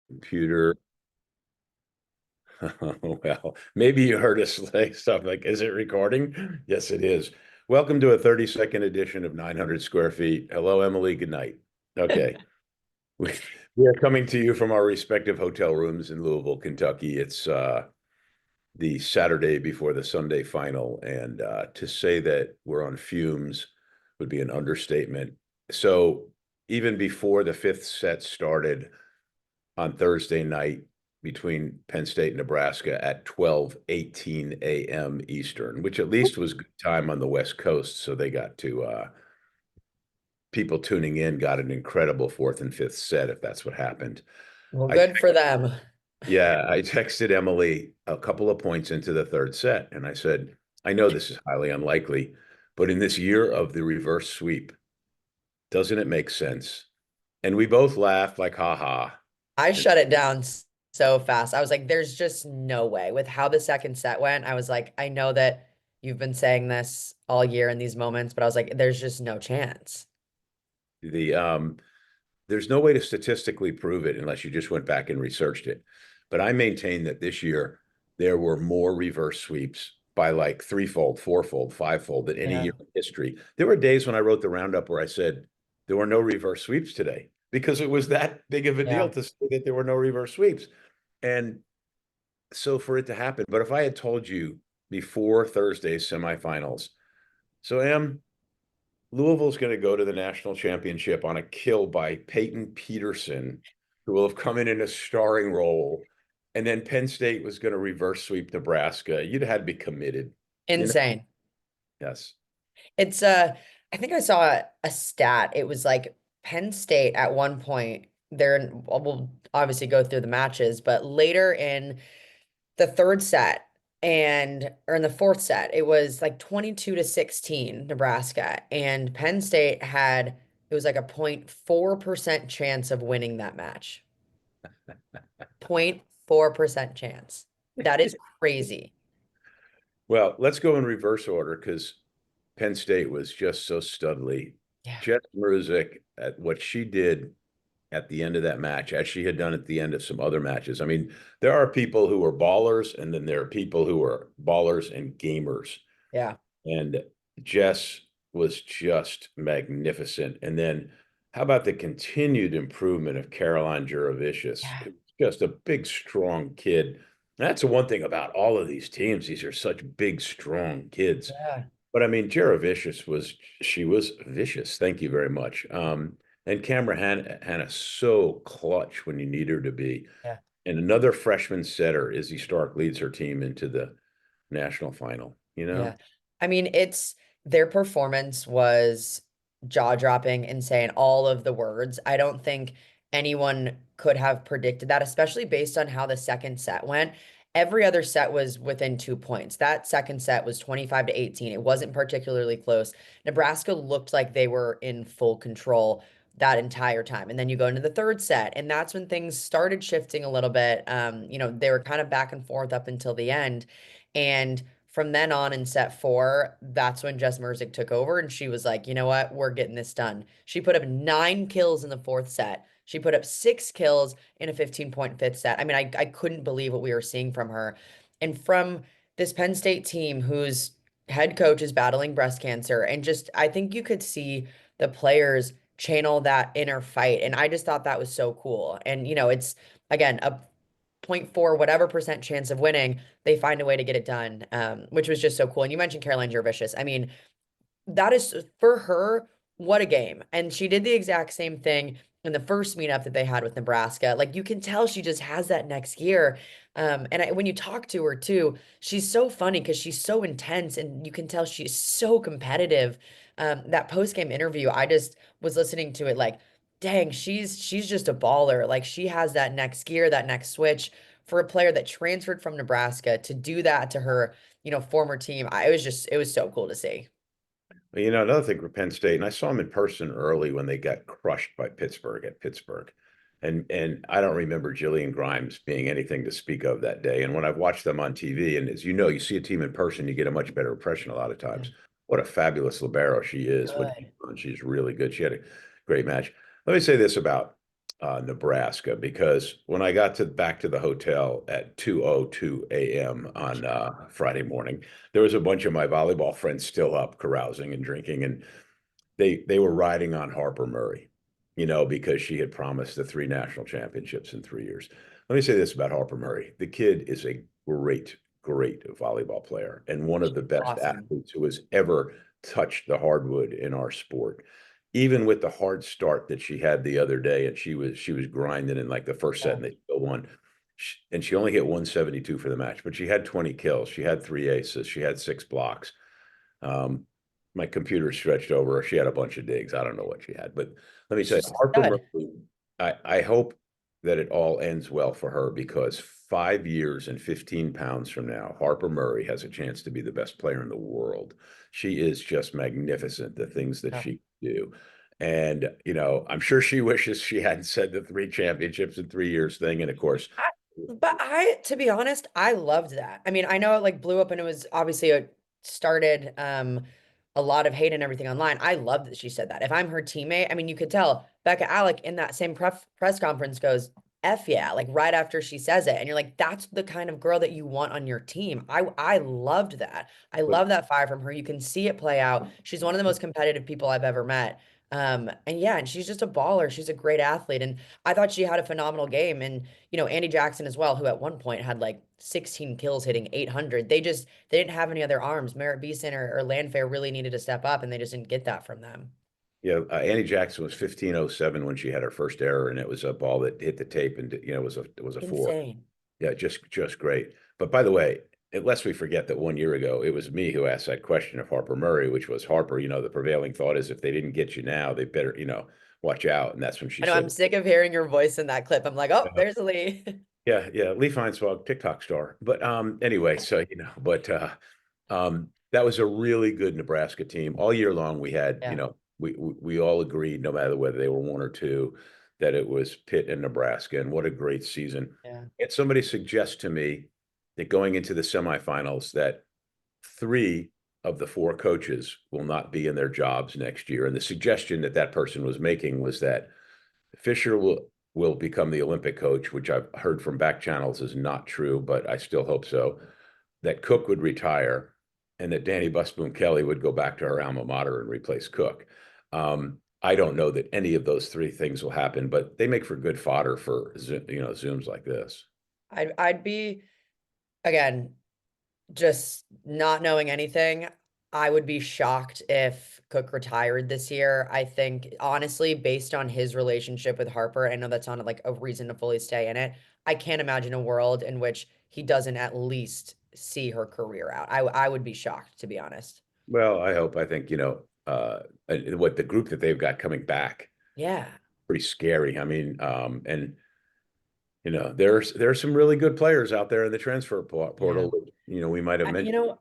Computer. Well, maybe you heard us say stuff like, is it recording? Yes, it is. Welcome to a 30-second edition of 900 Square Feet. Hello, Emily. Good night. Okay. We, we are coming to you from our respective hotel rooms in Louisville, Kentucky. It's the Saturday before the Sunday final. And to say that we're on fumes would be an understatement. So even before the fifth set started on Thursday night, between Penn State and Nebraska at 12:18 a.m. Eastern, which at least was good time on the West Coast. So they got to people tuning in got an incredible fourth and fifth set, if that's what happened. Well, I good for them. Yeah, I texted Emily a couple of points into the third set, and I said, I know this is highly unlikely, but in this year of the reverse sweep, doesn't it make sense? And we both laughed like, ha ha. I And shut it down so fast. I was like, there's just no way. With how the second set went, I was like, I know that you've been saying this all year in these moments, but I was like, there's just no chance. the there's no way to statistically prove it unless you just went back and researched it. But I maintain that this year there were more reverse sweeps by like threefold, fourfold, fivefold than any Yeah. year in history. There were days when I wrote the roundup where I said there were no reverse sweeps today because it was that big of a deal Yeah. to say that there were no reverse sweeps. And so for it to happen, but if I had told you before Thursday's semifinals, so Louisville's going to go to the national championship on a kill by Peyton Peterson, who will have come in a starring role. And then Penn State was going to reverse sweep Nebraska. You'd had to be committed, you know? Insane. Yes. It's I think I saw a stat. It was like Penn State at one point, we'll obviously go through the matches, but later in the third set or in the fourth set, it was like 22-16 Nebraska. And Penn State it was like a 0.4% chance of winning that match. 0.4% chance. That is crazy. Well, let's go in reverse order because Penn State was just so studly. Yeah. Jess Mruzek, at what she did at the end of that match, as she had done at the end of some other matches. I mean, there are people who are ballers, and then there are people who are ballers and gamers. Yeah. And Jess was just magnificent. And then how about the continued improvement of Caroline Juravicius? Yeah. Just a big, strong kid. That's the one thing about all of these teams. These are such big, strong kids. Yeah. But I mean, Juravicius she was vicious. Thank you very much. And Hannah so clutch when you need her to be. Yeah. And another freshman setter, Izzy Stark, leads her team into the national final, you know? Yeah. I mean, their performance was jaw-dropping, insane, all of the words. I don't think anyone could have predicted that, especially based on how the second set went. Every other set was within 2 points. That second set was 25-18. It wasn't particularly close. Nebraska looked like they were in full control that entire time. And then you go into the third set, and that's when things started shifting a little bit. They were kind of back and forth up until the end. And from then on in set four, that's when Jess Merzick took over and she was like, you know what? We're getting this done. She put up 9 kills in the fourth set. She put up 6 kills in a 15-point fifth set. I mean, I couldn't believe what we were seeing from her. And from this Penn State team whose head coach is battling breast cancer. And just, I think you could see the players channel that inner fight. And I just thought that was so cool. And, it's again, a point 0.4 whatever percent chance of winning, they find a way to get it done, which was just so cool. And you mentioned Caroline Jurvicius. I mean, that is for her, what a game. And she did the exact same thing in the first meetup that they had with Nebraska. Like you can tell she just has that next gear. When you talk to her too, she's so funny because she's so intense and you can tell she's so competitive. That post-game interview, I just was listening to it like, dang, she's just a baller. Like she has that next gear, that next switch for a player that transferred from Nebraska to do that to her, former team. It was so cool to see. Another thing for Penn State, and I saw them in person early when they got crushed by Pittsburgh at Pittsburgh. And I don't remember Jillian Grimes being anything to speak of that day. And when I've watched them on TV, and as you know, you see a team in person, you get a much better impression a lot of Yeah. times. What a fabulous libero she is. Good. She's really good. She had a great match. Let me say this about Nebraska, because when I got back to the hotel at 2:02 a.m. on Friday morning, there was a bunch of my volleyball friends still up carousing and drinking, and they were riding on Harper Murray, because she had promised the 3 national championships in 3 years. Let me say this about Harper Murray. The kid is a great, great volleyball player and one of the best Awesome. athletes who has ever touched the hardwood in our sport. Even with the hard start that she had the other day, and she was grinding in like the first set Yeah. and they still won. And she only hit 172 for the match, but she had 20 kills. She had 3 aces. She had 6 blocks. Um, my computer stretched over. She had a bunch of digs. I don't know what she had, but let me tell She's you, a Harper stud. Murphy, I hope that it all ends well for her, because 5 years and 15 pounds from now, Harper Murray has a chance to be the best player in the world. She is just magnificent, the things that Yeah. she can do. And, I'm sure she wishes she hadn't said the 3 championships in 3 years thing. And of course, To be honest, I loved that. I mean, I know it like blew up and it was obviously it started a lot of hate and everything online. I love that she said that. If I'm her teammate, I mean, you could tell Becca Alec in that same press conference goes, F yeah, like right after she says it. And you're like, that's the kind of girl that you want on your team. I loved that. I but love that fire from her. You can see it play out. She's one of the most competitive people I've ever met. And yeah, and she's just a baller. She's a great athlete. And I thought she had a phenomenal game. And Andy Jackson as well, who at one point had like 16 kills hitting 800. They didn't have any other arms. Merritt Beeson or Landfair really needed to step up, and they just didn't get that from them. yeah, Annie Jackson was 15:07 when she had her first error, and it was a ball that hit the tape, and it was a four. Insane. Yeah, just great. But by the way, lest we forget that 1 year ago, it was me who asked that question of Harper Murray, which was, Harper, the prevailing thought is if they didn't get you now, they better, watch out. And that's when she I know I'm said, sick of hearing your voice in that clip. I'm like, oh, there's Lee. yeah, Lee Feinswog, TikTok star. But anyway, so that was a really good Nebraska team. All year long we had, Yeah, we all agreed, no matter whether they were one or two, that it was Pitt and Nebraska, and what a great season. yeah. And somebody suggests to me that going into the semifinals, that 3 of the 4 coaches will not be in their jobs next year. And the suggestion that that person was making was that Fisher will become the Olympic coach, which I've heard from back channels is not true, but I still hope so. That Cook would retire, and that Danny Busboom Kelly would go back to her alma mater and replace Cook. I don't know that any of those 3 things will happen, but they make for good fodder for Zooms like this. I'd be again, just not knowing anything, I would be shocked if Cook retired this year. I think, honestly, based on his relationship with Harper, I know that's not like a reason to fully stay in it. I can't imagine a world in which he doesn't at least see her career out. I would be shocked, to be honest. Well, I hope. I think what the group that they've got coming back, Yeah. pretty scary. I mean, and there's some really good players out there in the transfer Yeah. portal. We might have I, you mentioned know,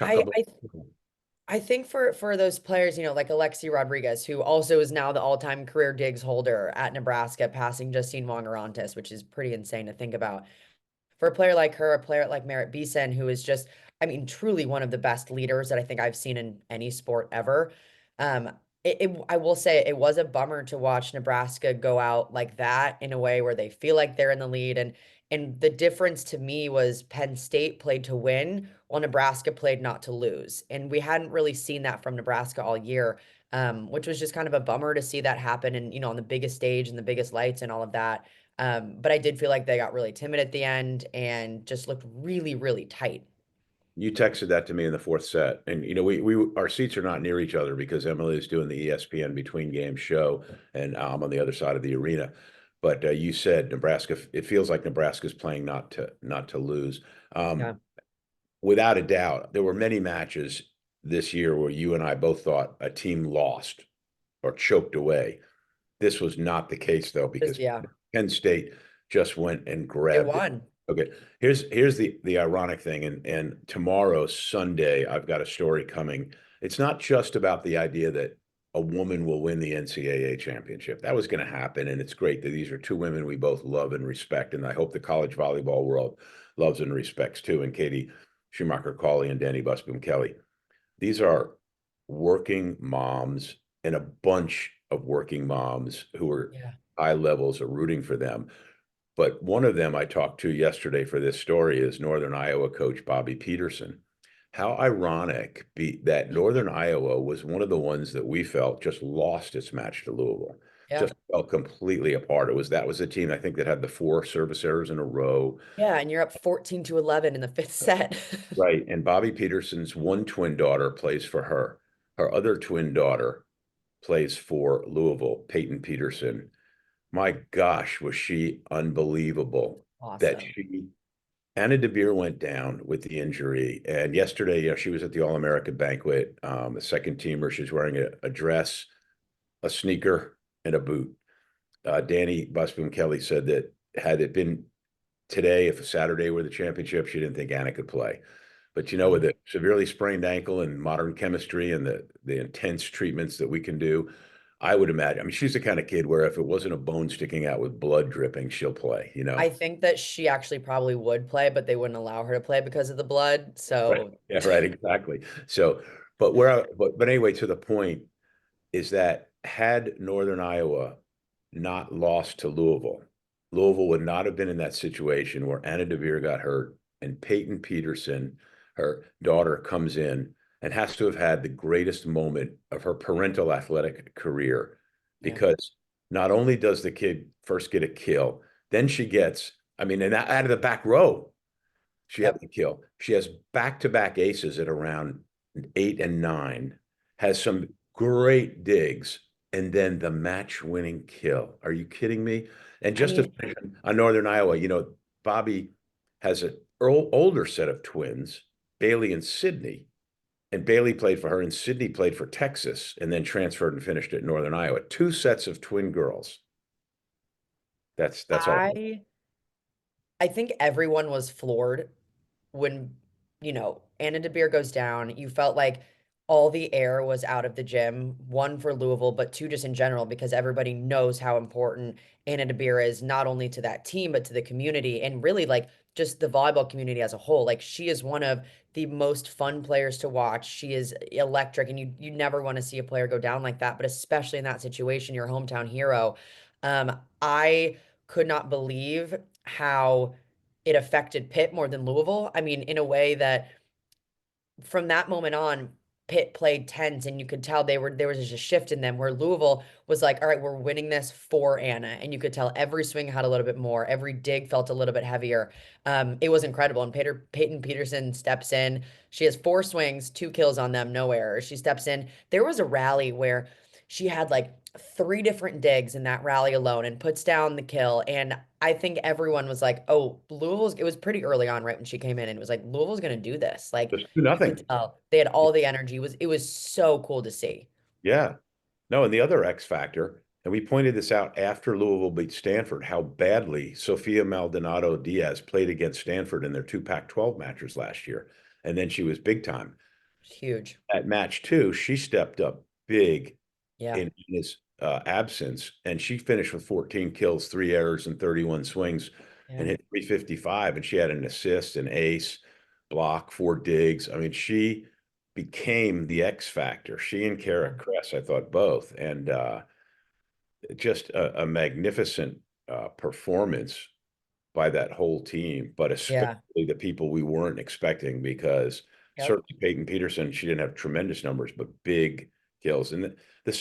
I Chuckable. I I think for those players, like Alexi Rodriguez, who also is now the all-time career digs holder at Nebraska, passing Justine Wong-Orantes, which is pretty insane to think about. For a player like her, a player like Merritt Beeson, who is just, I mean, truly one of the best leaders that I think I've seen in any sport ever. Um, I will say it was a bummer to watch Nebraska go out like that in a way where they feel like they're in the lead. And the difference to me was Penn State played to win while Nebraska played not to lose. And we hadn't really seen that from Nebraska all year, which was just kind of a bummer to see that happen and, on the biggest stage and the biggest lights and all of that. But I did feel like they got really timid at the end and just looked really, really tight. You texted that to me in the fourth set, and we our seats are not near each other because Emily is doing the ESPN between game show, and I'm on the other side of the arena. But you said Nebraska. It feels like Nebraska's playing not to lose. Yeah. Without a doubt, there were many matches this year where you and I both thought a team lost or choked away. This was not the case, though, Just, because yeah, Penn State just went and they grabbed it. won. Okay, here's the ironic thing, and tomorrow, Sunday, I've got a story coming. It's not just about the idea that a woman will win the NCAA championship. That was going to happen, and it's great that these are 2 women we both love and respect, and I hope the college volleyball world loves and respects too. And Katie Schumacher-Cawley and Danny Busboom Kelly. These are working moms and a bunch of working moms who are Yeah. high levels of rooting for them. But one of them I talked to yesterday for this story is Northern Iowa coach Bobby Peterson. How ironic that Northern Iowa was one of the ones that we felt just lost its match to Louisville, Yeah. just fell completely apart. That was a team I think that had the 4 service errors in a row. Yeah, and you're up 14-11 in the fifth set. Right. And Bobby Peterson's one twin daughter plays for her. Her other twin daughter plays for Louisville, Peyton Peterson. My gosh, was she unbelievable that Awesome. Anna DeBeer went down with the injury. And yesterday, she was at the All-American banquet, the second teamer. She's wearing a dress, a sneaker, and a boot. Danny Busboom Kelly said that had it been today, if a Saturday were the championship, she didn't think Anna could play. But with Wow. a severely sprained ankle and modern chemistry and the intense treatments that we can do, I would imagine. I mean, she's the kind of kid where if it wasn't a bone sticking out with blood dripping, she'll play. I think that she actually probably would play, but they wouldn't allow her to play because of the blood. Right. So Yeah, right, exactly. So, but anyway, to the point is that had Northern Iowa not lost to Louisville, Louisville would not have been in that situation where Anna DeVere got hurt and Peyton Peterson, her daughter, comes in and has to have had the greatest moment of her parental athletic career yeah. because not only does the kid first get a kill, then she gets, I mean, and out of the back row, she had Yep. the kill. She has back-to-back aces at around 8 and 9, has some great digs, and then the match-winning kill. Are you kidding me? And I just to mean, finish on Northern Iowa, Bobby has an older set of twins, Bailey and Sydney. And Bailey played for her, and Sydney played for Texas, and then transferred and finished at Northern Iowa. 2 sets of twin girls. That's all. I think everyone was floored when, Anna DeBeer goes down. You felt like all the air was out of the gym, one for Louisville, but two just in general, because everybody knows how important Anna DeBeer is, not only to that team, but to the community and really like just the volleyball community as a whole. Like she is one of the most fun players to watch. She is electric, and you never want to see a player go down like that, but especially in that situation, your hometown hero. I could not believe how it affected Pitt more than Louisville. I mean, in a way that from that moment on, Pitt played tense, and you could tell there was just a shift in them where Louisville was like, all right, we're winning this for Anna. And you could tell every swing had a little bit more, every dig felt a little bit heavier. It was incredible. And Peyton Peterson steps in. She has 4 swings, 2 kills on them, no errors. She steps in. There was a rally where she had like 3 different digs in that rally alone and puts down the kill. And I think everyone was like, oh, it was pretty early on, right when she came in, and it was like, Louisville's gonna do this. Like Just do you could nothing. tell they had all the energy. It was so cool to see. Yeah. No, and the other X factor, and we pointed this out after Louisville beat Stanford, how badly Sophia Maldonado Diaz played against Stanford in their 2 Pac-12 matches last year. And then she was big time. Huge. At match 2, she stepped up big Yeah. in his absence, and she finished with 14 kills, 3 errors, and 31 swings, and Yeah. hit 355. And she had an assist, an ace, block, 4 digs. I mean, she became the X factor. She and Kara Yeah. Kress, I thought both, and just a magnificent performance by that whole team, but Yeah. especially the people we weren't expecting, because Yep. certainly Peyton Peterson, she didn't have tremendous numbers, but big kills. And the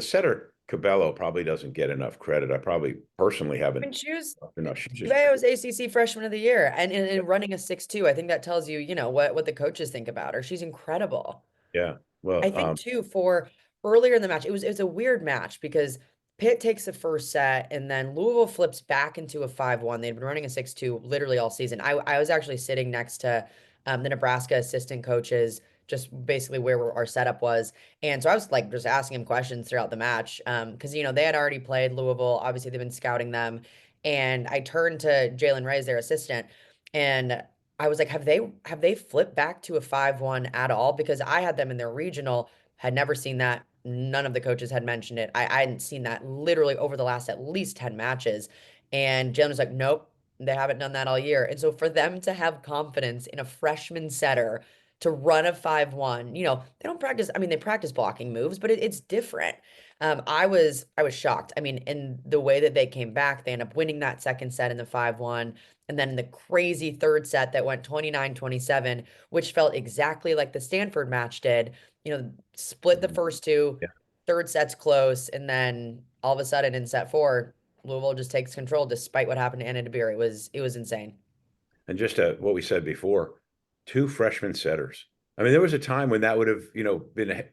setter Cabello probably doesn't get enough credit. I probably personally I haven't mean, she was enough. She's just Cabello was ACC Freshman of the Year, and running a 6.2. I think that tells you, what the coaches think about her. She's incredible. yeah. I Well, think too, for earlier in the match, it was a weird match because Pitt takes the first set, and then Louisville flips back into a 5-1. They'd been running a 6-2 literally all season. I was actually sitting next to the Nebraska assistant coaches, just basically where our setup was. And so I was like just asking him questions throughout the match. Because they had already played Louisville. Obviously, they've been scouting them. And I turned to Jalen Reyes, their assistant, and I was like, have they flipped back to a 5-1 at all? Because I had them in their regional, had never seen that. None of the coaches had mentioned it. I hadn't seen that literally over the last at least 10 matches. And Jim was like, nope, they haven't done that all year. And so for them to have confidence in a freshman setter to run a 5-1, they don't practice. I mean, they practice blocking moves, but it's different. I was shocked. I mean, in the way that they came back, they end up winning that second set in the 5-1. And then in the crazy third set that went 29-27, which felt exactly like the Stanford match did, split the first two, Yeah. third set's close, and then all of a sudden in set four, Louisville just takes control despite what happened to Anna DeBeer. It was insane. And just what we said before, two freshman setters. I mean, there was a time when that would have, been,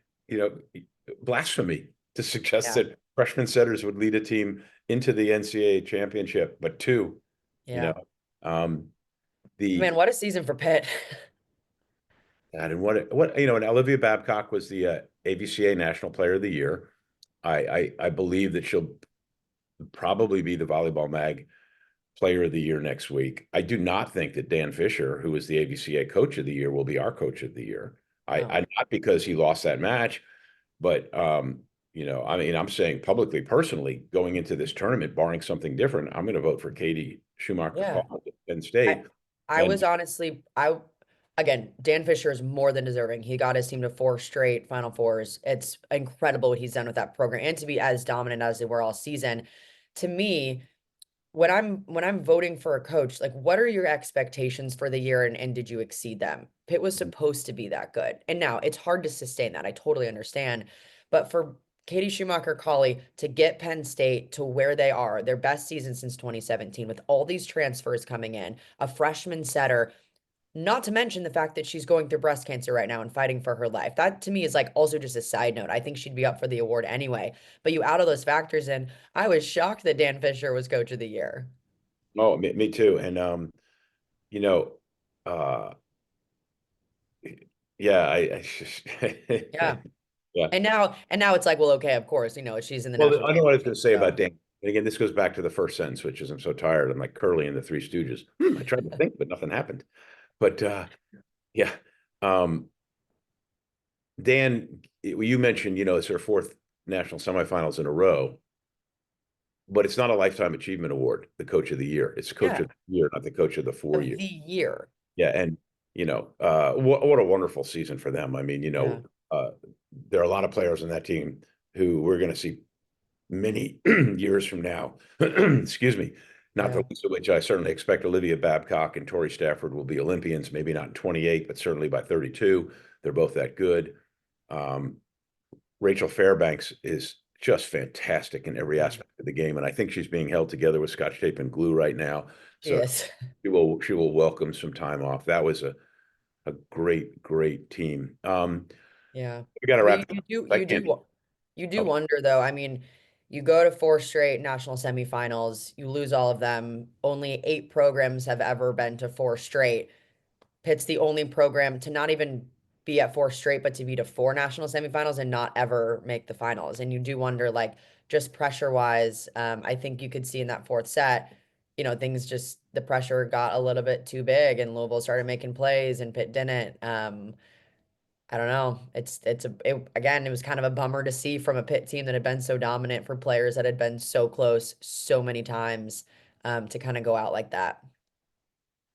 blasphemy to suggest Yeah. that freshman setters would lead a team into the NCAA championship, but two, you Yeah. know, um, the Man, what a season for Pitt. God, and and Olivia Babcock was the AVCA National Player of the Year. I believe that she'll probably be the Volleyball Mag Player of the Year next week. I do not think that Dan Fisher, who is the AVCA Coach of the Year, will be our Coach of the Year. No. I not because he lost that match, but I mean, I'm saying publicly, personally, going into this tournament, barring something different, I'm going to vote for Katie Schumacher Yeah. at Penn I State. I And was honestly I again, Dan Fisher is more than deserving. He got his team to four straight Final Fours. It's incredible what he's done with that program and to be as dominant as they were all season. To me, when I'm voting for a coach, like what are your expectations for the year and did you exceed them? Pitt was supposed to be that good. And now it's hard to sustain that. I totally understand. But for Katie Schumacher Colley to get Penn State to where they are, their best season since 2017, with all these transfers coming in, a freshman setter, not to mention the fact that she's going through breast cancer right now and fighting for her life. That to me is like also just a side note. I think she'd be up for the award anyway. But you add all those factors in, I was shocked that Dan Fisher was coach of the year. oh, me too. And you know, uh, yeah, Yeah. yeah. And now it's like, well, okay, of course, she's in the Well, national I know what I was going championship. to say about So Dan. And again, this goes back to the first sentence, which is I'm so tired. I'm like Curly and the Three Stooges. I tried to think, but nothing happened. But yeah, um, Dan, you mentioned, it's her fourth national semifinals in a row, but it's not a lifetime achievement award, the coach of the year. It's coach yeah, of the year, not the coach of the 4 year. of the year. Yeah, and what a wonderful season for them. I mean, Yeah. there are a lot of players on that team who we're going to see many years from now. Excuse me. Not the Yeah. least of which I certainly expect Olivia Babcock and Tori Stafford will be Olympians, maybe not in 28, but certainly by 32. They're both that good. Um, Rachel Fairbanks is just fantastic in every Mm. aspect of the game, and I think she's being held together with scotch tape and glue right now. So Yes. she will welcome some time off. That was a great team. Yeah. We got to But wrap you, it you up. do I you can't. do wo- you do Oh, wonder though. I mean, you go to four straight national semifinals, you lose all of them. Only eight programs have ever been to four straight. Pitt's the only program to not even be at four straight, but to be to four national semifinals and not ever make the finals. And you do wonder, like, just pressure wise, I think you could see in that fourth set, things just the pressure got a little bit too big and Louisville started making plays and Pitt didn't. I don't know. Again, it was kind of a bummer to see from a Pitt team that had been so dominant for players that had been so close so many times, to kind of go out like that.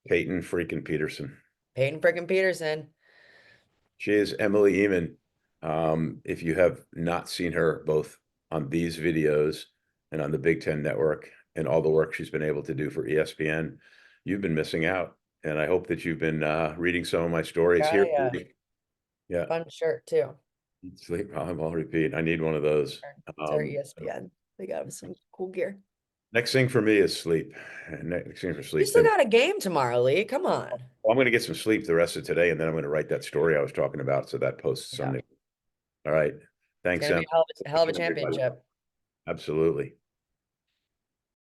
Peyton freaking Peterson. Peyton frickin' Peterson. She is Emily Ehman. If you have not seen her both on these videos and on the Big Ten Network and all the work she's been able to do for ESPN, you've been missing out. And I hope that you've been reading some of my stories Got here. a Yeah, fun shirt too. sleep volleyball repeat. I need one of those. It's our Um, ESPN. They got some cool gear. Next thing for me is sleep. Next thing for You sleep. still Then got a game tomorrow, Lee. Come on. well, I'm going to get some sleep the rest of today, and then I'm going to write that story I was talking about. So that posts Yeah. Sunday. All right. It's Thanks, gonna Em. be a hell of a Everybody. championship. Absolutely.